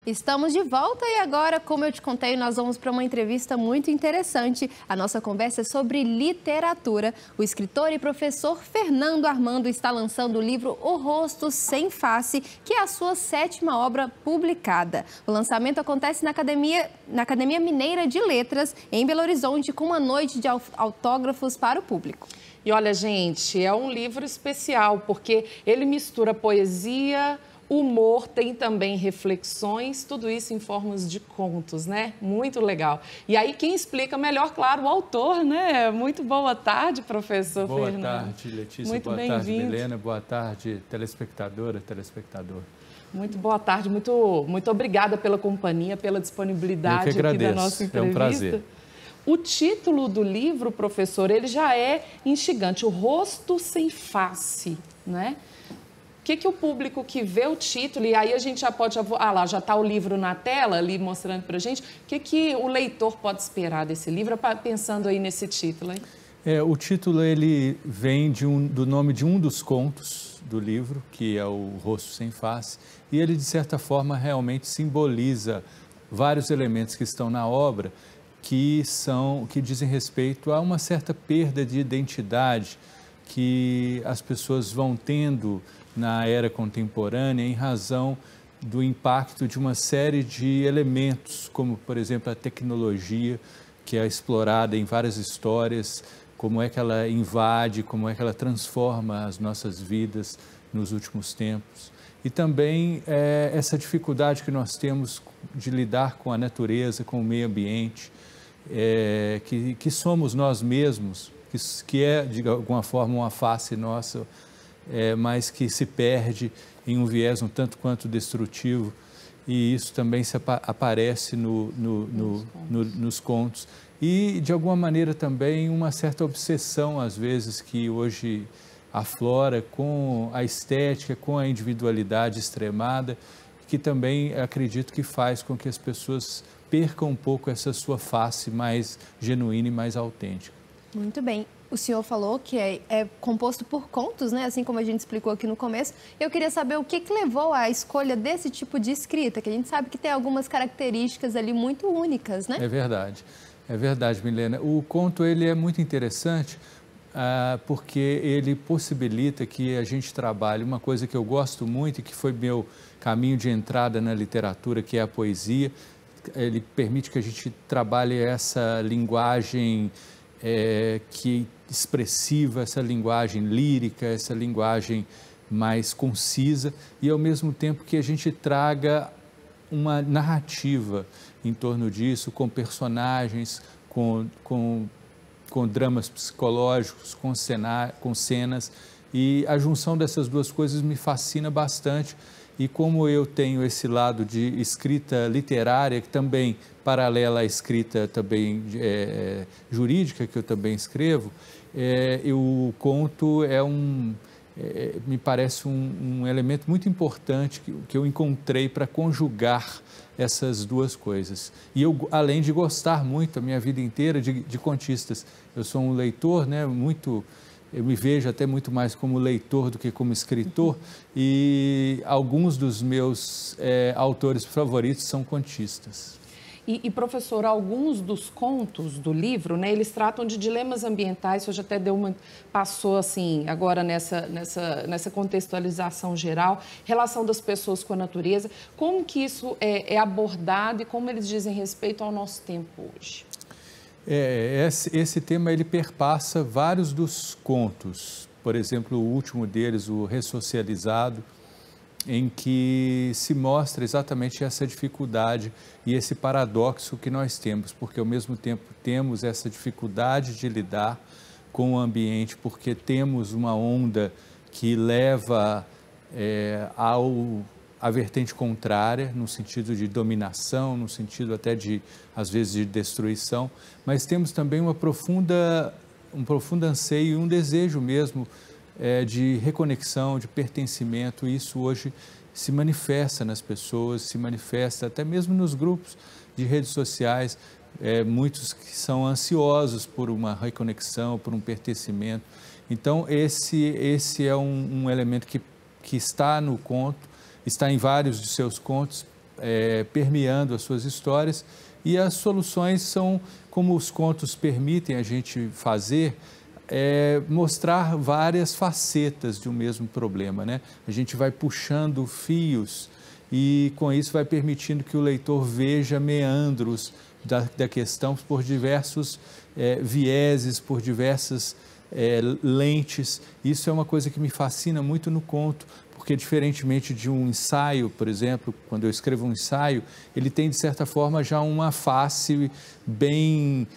Estamos de volta e agora, como eu te contei, nós vamos para uma entrevista muito interessante. A nossa conversa é sobre literatura. O escritor e professor Fernando Armando está lançando o livro O Rosto Sem Face, que é a sua 7ª obra publicada. O lançamento acontece na Academia Mineira de Letras, em Belo Horizonte, com uma noite de autógrafos para o público. E olha, gente, é um livro especial, porque ele mistura poesia, humor, tem também reflexões, tudo isso em formas de contos, né? Muito legal. E aí quem explica melhor, claro, o autor, né? Muito boa tarde, professor Fernando. Boa tarde, Letícia. Muito boa tarde, bem-vindo. Milena. Boa tarde, telespectadora, telespectador. Muito boa tarde, muito obrigada pela companhia, pela disponibilidade aqui da nossa entrevista. É um prazer. O título do livro, professor, ele já é instigante, O Rosto Sem Face, né? O que o público que vê o título, e aí a gente já pode... lá, já está o livro na tela ali mostrando para a gente. O que o leitor pode esperar desse livro, pensando aí nesse título, hein? O título ele vem do nome de um dos contos do livro, que é O Rosto Sem Face, e ele, de certa forma, realmente simboliza vários elementos que estão na obra, que dizem respeito a uma certa perda de identidade que as pessoas vão tendo na era contemporânea em razão do impacto de uma série de elementos, como, por exemplo, a tecnologia, que é explorada em várias histórias, como é que ela invade, como é que ela transforma as nossas vidas nos últimos tempos. E também essa dificuldade que nós temos de lidar com a natureza, com o meio ambiente, que somos nós mesmos, que é, de alguma forma, uma face nossa, mas que se perde em um viés um tanto quanto destrutivo, e isso também aparece nos contos. E, de alguma maneira, também uma certa obsessão, às vezes, que hoje aflora com a estética, com a individualidade extremada, que também acredito que faz com que as pessoas percam um pouco essa sua face mais genuína e mais autêntica. Muito bem. O senhor falou que é composto por contos, né? Assim como a gente explicou aqui no começo. Eu queria saber o que levou à escolha desse tipo de escrita, que a gente sabe que tem algumas características ali muito únicas, né? É verdade, Milena. O conto ele é muito interessante porque ele possibilita que a gente trabalhe uma coisa que eu gosto muito e que foi meu caminho de entrada na literatura, que é a poesia. Ele permite que a gente trabalhe essa linguagem expressiva, essa linguagem lírica, essa linguagem mais concisa, e ao mesmo tempo que a gente traga uma narrativa em torno disso, com personagens, com dramas psicológicos, com cenas, e a junção dessas duas coisas me fascina bastante. E como eu tenho esse lado de escrita literária, que também paralela à escrita também jurídica, que eu também escrevo, o conto me parece um elemento muito importante que eu encontrei para conjugar essas duas coisas. E eu, além de gostar muito a minha vida inteira de contistas, eu sou um leitor, né, eu me vejo até muito mais como leitor do que como escritor, e alguns dos meus autores favoritos são contistas. E, professor, alguns dos contos do livro, né, eles tratam de dilemas ambientais, você já até passou assim, agora nessa contextualização geral, relação das pessoas com a natureza, como que isso é abordado e como eles dizem respeito ao nosso tempo hoje? Esse tema ele perpassa vários dos contos, por exemplo, o último deles, o Ressocializado, em que se mostra exatamente essa dificuldade e esse paradoxo que nós temos, porque ao mesmo tempo temos essa dificuldade de lidar com o ambiente, porque temos uma onda que leva à vertente contrária, no sentido de dominação, no sentido até às vezes, de destruição, mas temos também um profundo anseio e um desejo mesmo de reconexão, de pertencimento, e isso hoje se manifesta nas pessoas, se manifesta até mesmo nos grupos de redes sociais, muitos que são ansiosos por uma reconexão, por um pertencimento. Então, esse é um elemento que está no conto, está em vários de seus contos, permeando as suas histórias, e as soluções são, como os contos permitem a gente fazer, mostrar várias facetas de um mesmo problema, né? A gente vai puxando fios e com isso vai permitindo que o leitor veja meandros da questão por diversos vieses, por diversas lentes. Isso é uma coisa que me fascina muito no conto, porque diferentemente de um ensaio, por exemplo, quando eu escrevo um ensaio, ele tem de certa forma já uma face bem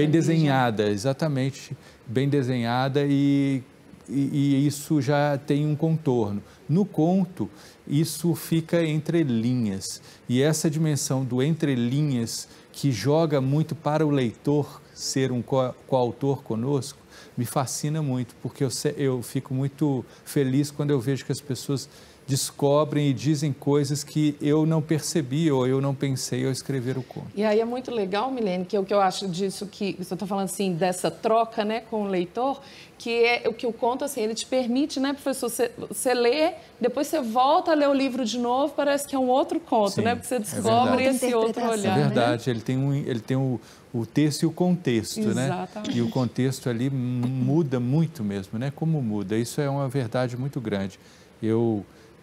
desenhada, exatamente, bem desenhada e isso já tem um contorno. No conto, isso fica entre linhas, e essa dimensão do entre linhas que joga muito para o leitor ser um coautor conosco, me fascina muito, porque eu fico muito feliz quando eu vejo que as pessoas descobrem e dizem coisas que eu não percebi ou eu não pensei ao escrever o conto. E aí é muito legal, Milene, que é o que eu acho disso, que você está falando assim, dessa troca, né, com o leitor, que é o que o conto, assim, ele te permite, né, professor, você lê, depois você volta a ler o livro de novo, parece que é um outro conto, Sim, né, porque você descobre esse outro olhar. É verdade, né? Ele tem o texto e o contexto, exatamente, né? E o contexto ali muda muito mesmo, né? Como muda, isso é uma verdade muito grande.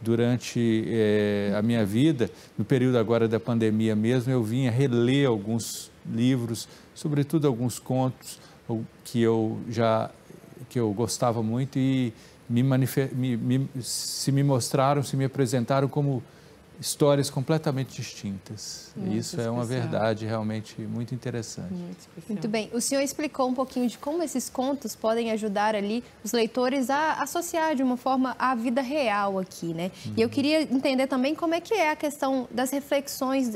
Durante a minha vida, no período agora da pandemia mesmo, eu vinha reler alguns livros, sobretudo alguns contos que eu gostava muito e se me apresentaram como histórias completamente distintas. Muito Isso especial. É uma verdade realmente muito interessante. Muito bem. O senhor explicou um pouquinho de como esses contos podem ajudar ali os leitores a associar de uma forma a vida real aqui, né? E eu queria entender também como é que é a questão das reflexões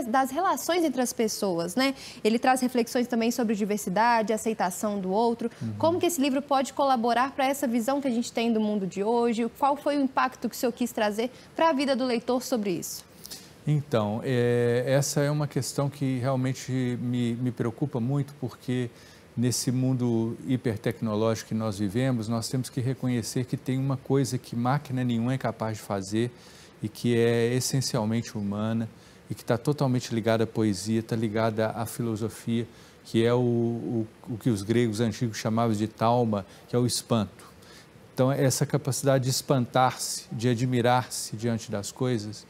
das relações entre as pessoas, né? Ele traz reflexões também sobre diversidade, aceitação do outro. Como que esse livro pode colaborar para essa visão que a gente tem do mundo de hoje? Qual foi o impacto que o senhor quis trazer para a vida do leitor sobre isso? Então, essa é uma questão que realmente me preocupa muito, porque nesse mundo hipertecnológico que nós vivemos, nós temos que reconhecer que tem uma coisa que máquina nenhuma é capaz de fazer e que é essencialmente humana e que está totalmente ligada à poesia, está ligada à filosofia, que é o que os gregos antigos chamavam de tauma, que é o espanto. Então, essa capacidade de espantar-se, de admirar-se diante das coisas,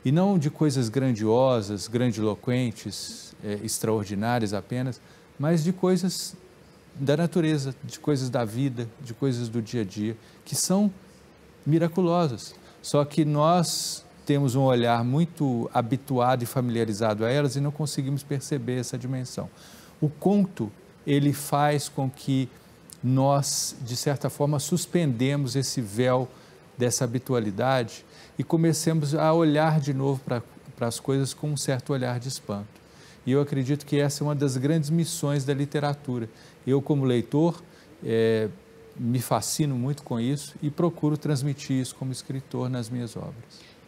e não de coisas grandiosas, grandiloquentes, extraordinárias apenas, mas de coisas da natureza, de coisas da vida, de coisas do dia a dia, que são miraculosas. Só que nós temos um olhar muito habituado e familiarizado a elas e não conseguimos perceber essa dimensão. O conto, ele faz com que nós, de certa forma, suspendemos esse véu dessa habitualidade e comecemos a olhar de novo para as coisas com um certo olhar de espanto. E eu acredito que essa é uma das grandes missões da literatura. Eu, como leitor, me fascino muito com isso e procuro transmitir isso como escritor nas minhas obras.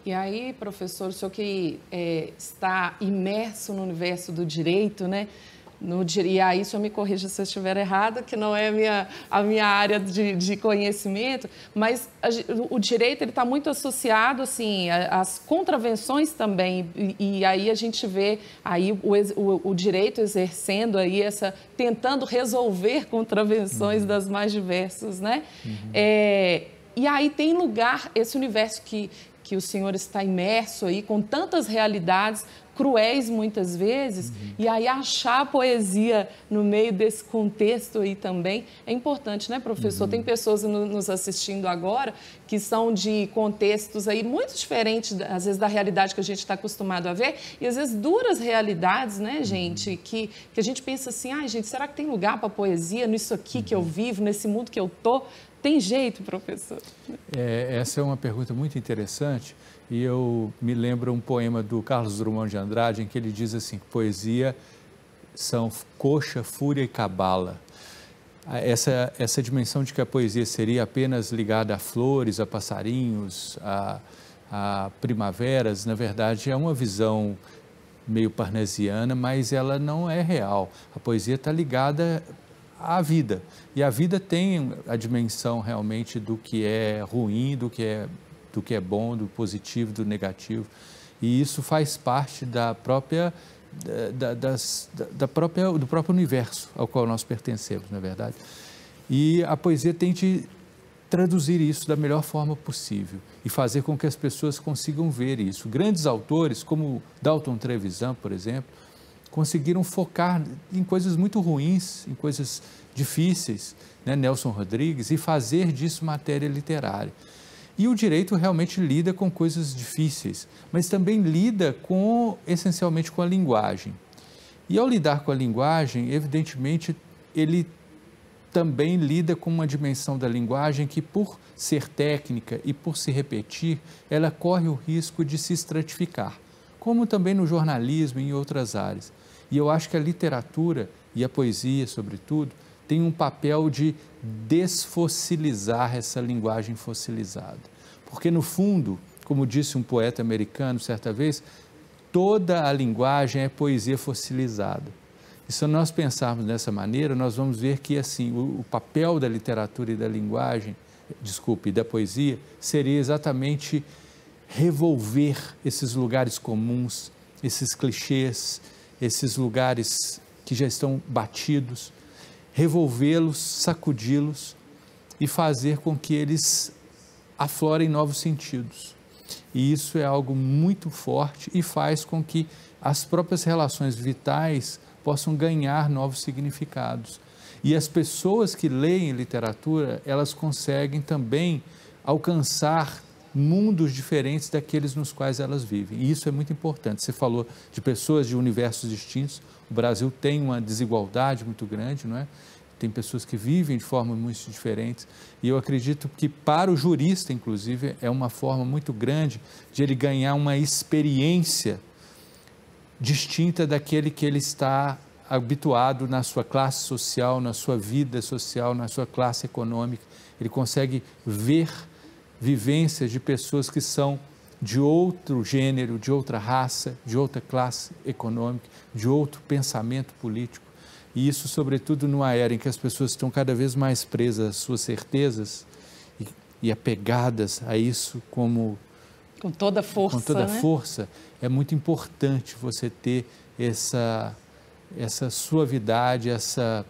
E aí, professor, o senhor que está imerso no universo do direito, né? E aí, o senhor me corrija se eu estiver errado, que não é a minha área de conhecimento, mas o direito está muito associado assim, às contravenções também, e aí a gente vê aí o direito exercendo aí tentando resolver contravenções das mais diversas, né? E aí tem lugar, esse universo que o senhor está imerso aí, com tantas realidades cruéis muitas vezes, e aí achar a poesia no meio desse contexto aí também é importante, né, professor? Tem pessoas nos assistindo agora que são de contextos aí muito diferentes, às vezes, da realidade que a gente está acostumado a ver, e às vezes duras realidades, né, gente, que a gente pensa assim, gente, será que tem lugar para poesia nisso aqui que eu vivo, nesse mundo que eu tô? Tem jeito, professor? Essa é uma pergunta muito interessante e eu me lembro um poema do Carlos Drummond de Andrade em que ele diz assim, poesia são coxa, fúria e cabala. Essa dimensão de que a poesia seria apenas ligada a flores, a passarinhos, a primaveras, na verdade é uma visão meio parnasiana, mas ela não é real. A poesia está ligada à vida. E a vida tem a dimensão realmente do que é ruim, do que é do que é bom, do positivo, do negativo. E isso faz parte da própria, do próprio universo ao qual nós pertencemos, não é verdade? E a poesia tem de traduzir isso da melhor forma possível e fazer com que as pessoas consigam ver isso. Grandes autores, como Dalton Trevisan, por exemplo, conseguiram focar em coisas muito ruins, em coisas difíceis, né? Nelson Rodrigues, e fazer disso matéria literária. E o direito realmente lida com coisas difíceis, mas também lida essencialmente com a linguagem. E ao lidar com a linguagem, evidentemente, ele também lida com uma dimensão da linguagem que, por ser técnica e por se repetir, ela corre o risco de se estratificar, como também no jornalismo e em outras áreas. E eu acho que a literatura e a poesia, sobretudo, tem um papel de desfossilizar essa linguagem fossilizada. Porque, no fundo, como disse um poeta americano certa vez, toda a linguagem é poesia fossilizada. E se nós pensarmos dessa maneira, nós vamos ver que assim, o papel da literatura e da linguagem, da poesia, seria exatamente revolver esses lugares comuns, esses clichês, esses lugares que já estão batidos, revolvê-los, sacudi-los e fazer com que eles aflorem novos sentidos. E isso é algo muito forte e faz com que as próprias relações vitais possam ganhar novos significados. E as pessoas que leem literatura, elas conseguem também alcançar mundos diferentes daqueles nos quais elas vivem. E isso é muito importante. Você falou de pessoas de universos distintos. O Brasil tem uma desigualdade muito grande, não é? Tem pessoas que vivem de formas muito diferentes. E eu acredito que para o jurista, inclusive, é uma forma muito grande de ele ganhar uma experiência distinta daquele que ele está habituado na sua classe social, na sua vida social, na sua classe econômica. Ele consegue ver vivências de pessoas que são de outro gênero, de outra raça, de outra classe econômica, de outro pensamento político. E isso, sobretudo, numa era em que as pessoas estão cada vez mais presas às suas certezas e apegadas a isso como... Com toda força, com toda né? força, é muito importante você ter essa suavidade, essa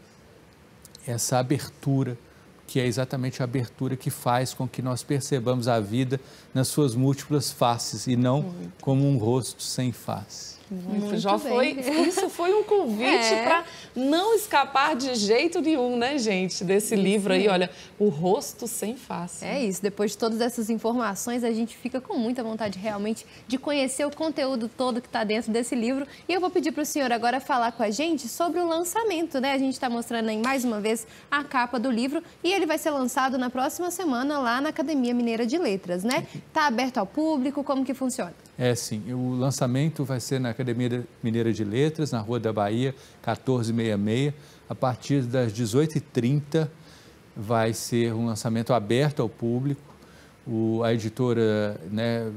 abertura, que é exatamente a abertura que faz com que nós percebamos a vida nas suas múltiplas faces e não como um rosto sem face. Isso foi um convite para não escapar de jeito nenhum, né, gente, desse livro aí, olha, O Rosto Sem Face. É isso, depois de todas essas informações, a gente fica com muita vontade realmente de conhecer o conteúdo todo que está dentro desse livro. E eu vou pedir para o senhor agora falar com a gente sobre o lançamento, né? A gente está mostrando aí mais uma vez a capa do livro e ele vai ser lançado na próxima semana lá na Academia Mineira de Letras, né? Está aberto ao público, como que funciona? É, sim. O lançamento vai ser na Academia Mineira de Letras, na Rua da Bahia, 1466. A partir das 18h30 vai ser um lançamento aberto ao público. A editora, né,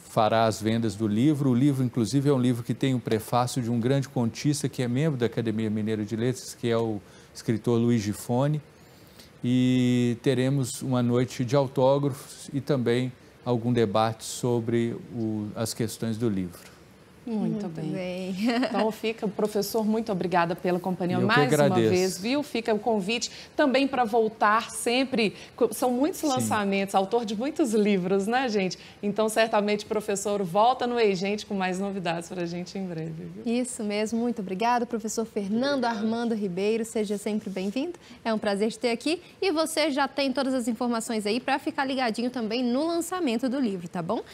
fará as vendas do livro. O livro, inclusive, é um livro que tem um prefácio de um grande contista que é membro da Academia Mineira de Letras, que é o escritor Luiz Gifone. E teremos uma noite de autógrafos e também algum debate sobre as questões do livro. Muito bem. Então fica, professor, muito obrigada pela companhia mais uma vez, viu? Fica o convite também para voltar sempre, são muitos lançamentos, autor de muitos livros, né, gente? Então, certamente, professor, volta no Ei Gente com mais novidades para a gente em breve, viu? Isso mesmo, muito obrigada, professor Fernando Armando Ribeiro, seja sempre bem-vindo, é um prazer te ter aqui e você já tem todas as informações aí para ficar ligadinho também no lançamento do livro, tá bom?